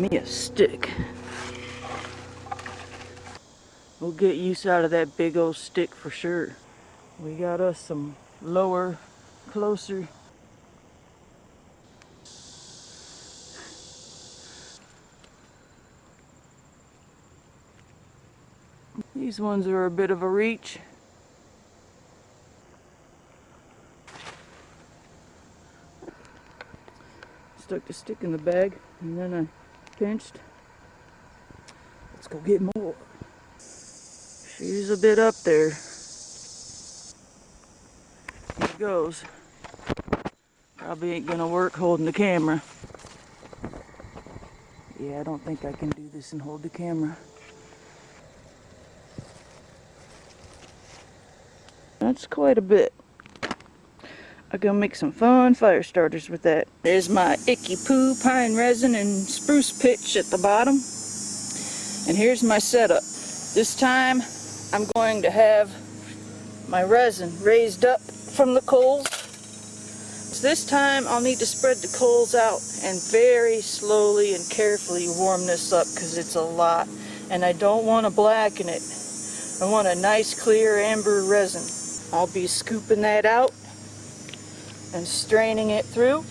me a stick. We'll get use out of that big old stick for sure. We got us some lower, closer. These ones are a bit of a reach. Stuck the stick in the bag and then I pinched. Let's go get more. She's a bit up there. Here it goes. Probably ain't gonna work holding the camera. Yeah, I don't think I can do this and hold the camera. That's quite a bit. I'm gonna make some fun fire starters with that. There's my icky poo pine resin and spruce pitch at the bottom. And here's my setup. This time I'm going to have my resin raised up from the coals. This time I'll need to spread the coals out and very slowly and carefully warm this up because it's a lot. And I don't want to blacken it. I want a nice clear amber resin. I'll be scooping that out and straining it through.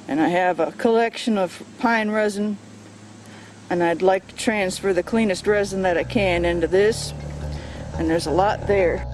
And I have a collection of pine resin and I'd like to transfer the cleanest resin that I can into this. And there's a lot there.